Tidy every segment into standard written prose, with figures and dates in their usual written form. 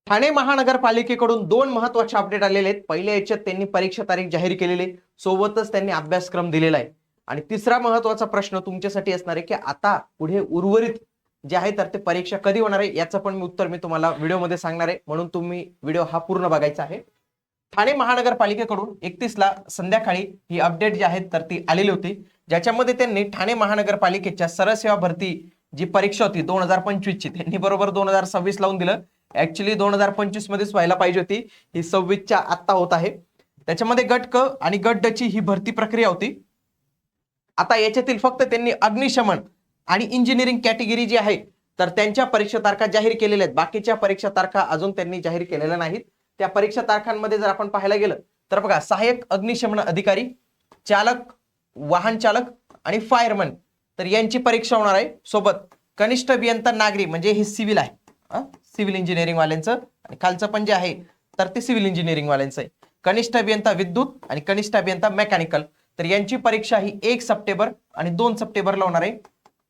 ठाणे महानगरपालिकेकडून दोन महत्वाचे अपडेट आलेले आहेत. पहिल्या याच्यात त्यांनी परीक्षा तारीख जाहीर केलेली आहे, सोबतच त्यांनी अभ्यासक्रम दिलेला आहे. आणि तिसरा महत्वाचा प्रश्न तुमच्यासाठी असणार आहे की आता पुढे उर्वरित जे आहे तर ते परीक्षा कधी होणार आहे याचं पण उत्तर मी तुम्हाला व्हिडिओमध्ये सांगणार आहे, म्हणून तुम्ही व्हिडिओ हा पूर्ण बघायचा आहे. ठाणे महानगरपालिकेकडून 31ला संध्याकाळी ही अपडेट जी आहे तर ती आलेली होती, ज्याच्यामध्ये त्यांनी ठाणे महानगरपालिकेच्या सरसेवा भरती जी परीक्षा होती 2025 ची त्यांनी बरोबर 2026 लावून दिलं. ऍक्च्युली 2025 मध्येच व्हायला पाहिजे होती, ही 26च्या आत्ता होत आहे. त्याच्यामध्ये गट क आणि गट ड ची ही भरती प्रक्रिया होती. आता याच्यातील फक्त त्यांनी अग्निशमन आणि इंजिनिअरिंग कॅटेगरी जी आहे तर त्यांच्या परीक्षा तारखा जाहीर केलेल्या आहेत. बाकीच्या परीक्षा तारखा अजून त्यांनी जाहीर केलेल्या नाहीत. त्या परीक्षा तारखांमध्ये जर आपण पाहायला गेलं तर बघा, सहाय्यक अग्निशमन अधिकारी, चालक, वाहन चालक आणि फायरमन तर यांची परीक्षा होणार आहे. सोबत कनिष्ठ अभियंता नागरी म्हणजे हे सिव्हिल आहे, सिव्हिल इंजिनिअरिंग वाल्यांचं, आणि खालचं पण जे आहे तर ते सिव्हिल इंजिनिअरिंग वाल्यांचं आहे. कनिष्ठ अभियंता विद्युत आणि कनिष्ठ अभियंता मेकॅनिकल तर यांची परीक्षा ही 1 सप्टेंबर आणि 2 सप्टेंबरला होणार आहे.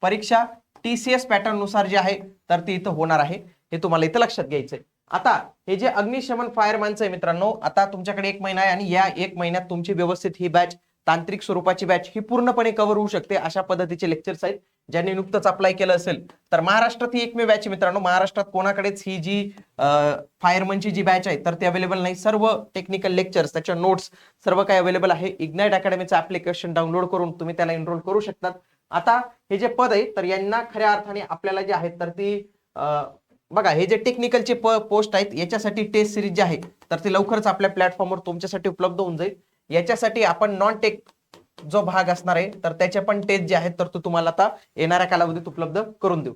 परीक्षा TCS पॅटर्न नुसार जी आहे तर ती इथं होणार आहे, हे तुम्हाला इथं लक्षात घ्यायचंय. आता हे जे अग्निशमन फायरमॅनचं आहे मित्रांनो, आता तुमच्याकडे 1 महिना आहे आणि या 1 महिन्यात तुमची व्यवस्थित ही बॅच, तांत्रिक स्वरूपाची बॅच ही पूर्णपणे कव्हर होऊ शकते. अशा पद्धतीचे लेक्चर्स आहेत. ज्यांनी नुकतंच अप्लाय केलं असेल तर महाराष्ट्रात ही एकमेव बॅच आहे मित्रांनो. महाराष्ट्रात कोणाकडेच ही जी फायरमनची जी बॅच आहे तर ती अवेलेबल नाही. सर्व टेक्निकल लेक्चर्स, त्याच्या नोट्स सर्व काही अवेलेबल आहे. इग्नाइट अकॅडमीचं ऍप्लिकेशन डाउनलोड करून तुम्ही त्याला एनरोल करू शकतात. आता हे जे पद आहे तर यांना खऱ्या अर्थाने आपल्याला जे आहेत तर ती बघा, हे जे टेक्निकलचे पोस्ट आहेत याच्यासाठी टेस्ट सिरीज जी आहे तर ती लवकरच आपल्या प्लॅटफॉर्मवर तुमच्यासाठी उपलब्ध होऊन जाईल. याच्यासाठी आपण नॉन टेक जो भाग असणार आहे तर त्याचे पण टेस्ट जे आहेत तर तो तुम्हाला आता येणाऱ्या कालावधीत उपलब्ध करून देऊ.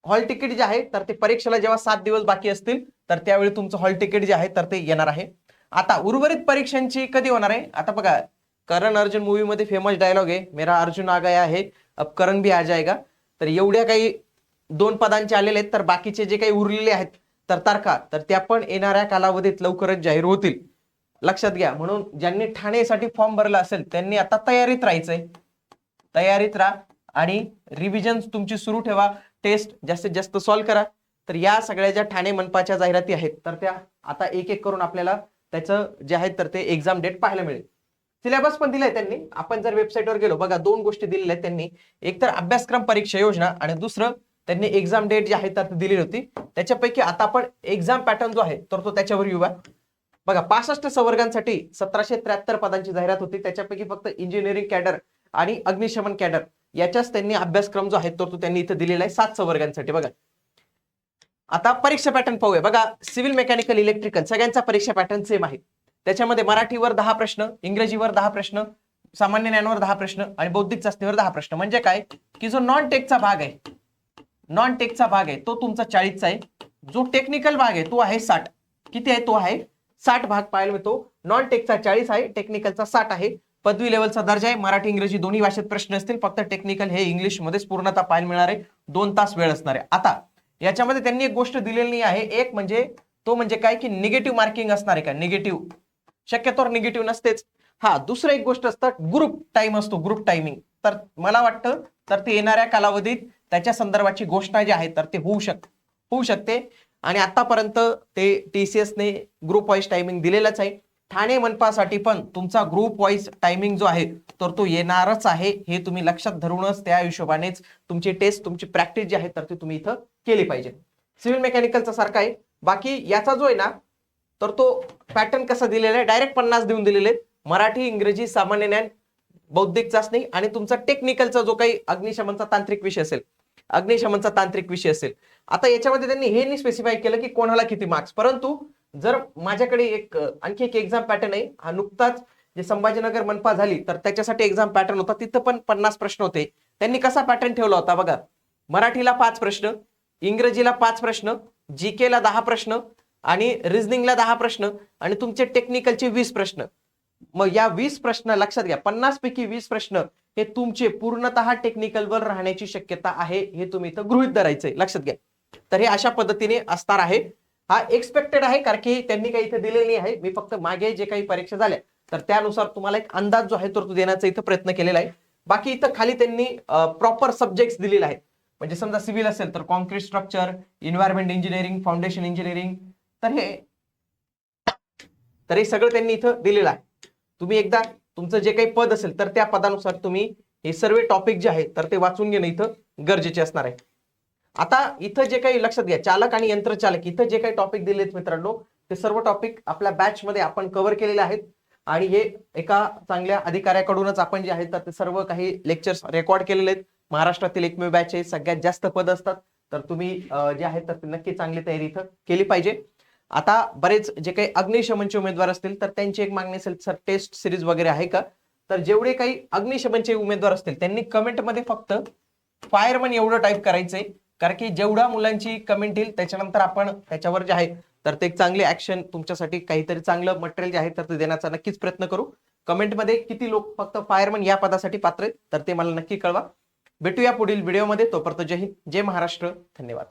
हॉल तिकीट जे आहे तर ते परीक्षेला जेव्हा 7 दिवस बाकी असतील तर त्यावेळी तुमचं हॉल तिकीट जे आहे तर ते येणार आहे. आता उर्वरित परीक्षांची कधी होणार आहे, आता बघा, करण अर्जुन मूवी मध्ये फेमस डायलॉग आहे, मेरा अर्जुन आ गया है अब करण भी आ जाएगा. तर एवढ्या काही 2 पदांचे आलेले आहेत, तर बाकीचे जे काही उरलेले आहेत तर तारखा तर त्या पण येणाऱ्या कालावधीत लवकरच जाहीर होतील, लक्षात घ्या. म्हणून ज्यांनी ठाणेसाठी फॉर्म भरला असेल त्यांनी आता तयारीत राहायचंय, तयारीत राहा आणि रिव्हिजन तुमची सुरू ठेवा. टेस्ट जास्तीत जास्त सॉल्व्ह करा. तर या सगळ्या ज्या ठाणे मनपाच्या जाहिराती आहेत तर त्या आता एक एक करून आपल्याला त्याचं जे आहे तर ते एक्झाम डेट पाहायला मिळेल. सिलेबस पण दिलाय त्यांनी. आपण जर वेबसाईटवर गेलो बघा, 2 गोष्टी दिलेल्या आहेत त्यांनी, एक तर अभ्यासक्रम परीक्षा योजना आणि दुसरं त्यांनी एक्झाम डेट जी आहे तर दिलेली होती. त्याच्यापैकी आता आपण एक्झाम पॅटर्न जो आहे तर तो त्याच्यावर येऊया. बघा, 65 संवर्गांसाठी 1773 पदांची जाहिरात होती. त्याच्यापैकी फक्त इंजिनिअरिंग कॅडर आणि अग्निशमन कॅडर याच्याच त्यांनी अभ्यासक्रम जो आहे तर तो त्यांनी इथे दिलेला आहे 7 संवर्गांसाठी. बघा, आता परीक्षा पॅटर्न पाहूया. बघा, सिव्हिल, मेकॅनिकल, इलेक्ट्रिकल सगळ्यांचा परीक्षा पॅटर्न सेम आहे. त्याच्यामध्ये मराठीवर 10 प्रश्न, इंग्रजीवर 10 प्रश्न, सामान्य ज्ञानावर 10 प्रश्न आणि बौद्धिक चाचणीवर 10 प्रश्न. म्हणजे काय की जो नॉन टेकचा भाग आहे, नॉन टेकचा भाग आहे तो तुमचा 40चा आहे. जो टेक्निकल भाग आहे तो आहे 60. किती आहे, तो आहे 60 भाग पाहायला मिळतो. नॉन टेकचा 40 आहे, टेक्निकलचा 60 आहे. पदवी लेवलचा दर्जा आहे. मराठी इंग्रजी दोन्ही भाषेत प्रश्न असतील. फक्त टेक्निकल हे इंग्लिश मध्येच पूर्णतः पाहायला मिळणार आहे. 2 तास वेळ असणार आहे. आता याच्यामध्ये त्यांनी एक गोष्ट दिलेली आहे, एक म्हणजे तो म्हणजे काय की निगेटिव्ह मार्किंग असणार आहे का, निगेटिव्ह शक्यतोवर निगेटिव्ह नसतेच. हा, दुसरं एक गोष्ट असतं ग्रुप टाइम असतो, ग्रुप टायमिंग. तर मला वाटतं तर ते येणाऱ्या कालावधीत त्याच्या संदर्भाची घोषणा जी आहे तर ते होऊ शकते. आणि आतापर्यंत ते TCS ने ग्रुप वाईज टायमिंग दिलेलाच आहे. ठाणे मनपासाठी पण तुमचा ग्रुप वाईज टायमिंग जो आहे तर तो येणारच आहे. हे तुम्ही लक्षात धरूनच त्या हिशोबानेच तुमची टेस्ट, तुमची प्रॅक्टिस जी आहे तर ती तुम्ही इथं केली पाहिजे. सिव्हिल मेकॅनिकलचा सारखा आहे. बाकी याचा जो आहे ना तर तो पॅटर्न कसा दिलेला आहे, डायरेक्ट 50 देऊन दिलेले आहेत. मराठी, इंग्रजी, सामान्य ज्ञान, बौद्धिक चाचणी आणि तुमचा टेक्निकलचा जो काही अग्निशमनचा तांत्रिक विषय असेल, अग्निशमनचा तांत्रिक विषय असेल. आता याच्यामध्ये त्यांनी हे नाही स्पेसिफाय केलं की कोणाला किती मार्क्स, परंतु जर माझ्याकडे आणखी एक एक्झाम पॅटर्न आहे. हा नुकताच जे संभाजीनगर मनपा झाली तर त्याच्यासाठी एक्झाम पॅटर्न होता, तिथं पण 50 प्रश्न होते. त्यांनी कसा पॅटर्न ठेवला होता बघा, मराठीला 5 प्रश्न, इंग्रजीला 5 प्रश्न, GK ला 10 प्रश्न आणि रिझनिंगला 10 प्रश्न आणि तुमचे टेक्निकलचे 20 प्रश्न. मग या 20 प्रश्न लक्षात घ्या, 50 पैकी 20 प्रश्न हे तुमचे पूर्णतः टेक्निकलवर राहण्याची शक्यता आहे, हे तुम्ही इथं गृहीत धरायचंय, लक्षात घ्या. तर हे अशा पद्धतीने असणार आहे. हा एक्सपेक्टेड आहे, कारण की त्यांनी काही इथे दिलेली आहे. मी फक्त मागे जे काही परीक्षा झाल्या तर त्यानुसार तुम्हाला एक अंदाज जो आहे तो देण्याचा इथं प्रयत्न केलेला आहे. बाकी इथं खाली त्यांनी प्रॉपर सब्जेक्ट्स दिलेले आहेत. म्हणजे समजा सिव्हिल असेल तर concrete structure, environment engineering, foundation engineering, तर हे सगळं त्यांनी इथं दिलेलं आहे. तुम्ही एकदा तुमचं जे काही पद असेल तर त्या पदानुसार तुम्ही हे सर्व टॉपिक जे आहेत तर ते वाचून घेणं इथं गरजेचे असणार आहे. आता इथं जे काही लक्षात घ्या, चालक आणि यंत्रचालक इथं जे काही टॉपिक दिलेत मित्रांनो, ते सर्व टॉपिक आपल्या बॅच मध्ये आपण कव्हर केलेले आहेत आणि हे एका चांगल्या अधिकाऱ्याकडूनच आपण जे आहेत तर ते सर्व काही लेक्चर्स रेकॉर्ड केलेले आहेत. महाराष्ट्रातील एकमेव बॅच आहे, सगळ्यात जास्त पद असतात, तर तुम्ही जे आहेत तर नक्की चांगली तयारी इथं केली पाहिजे. आता बरेच जे काही अग्निशमनचे उमेदवार असतील तर त्यांची एक मागणी असेल, सर टेस्ट सिरीज वगैरे आहे का? तर जेवढे काही अग्निशमनचे उमेदवार असतील त्यांनी कमेंटमध्ये फक्त फायरमन एवढं टाईप करायचंय, कारण की जेवढ्या मुलांची कमेंट येईल त्याच्यानंतर आपण त्याच्यावर जे आहे तर ते एक चांगली ऍक्शन तुमच्यासाठी काहीतरी चांगलं मटेरियल जे आहे तर ते देण्याचा नक्कीच प्रयत्न करू. कमेंटमध्ये किती लोक फक्त फायरमन या पदासाठी पात्र आहेत तर ते मला नक्की कळवा. भेटूया पुढील व्हिडिओमध्ये. तोपर्यंत जय हिंद, जय महाराष्ट्र, धन्यवाद.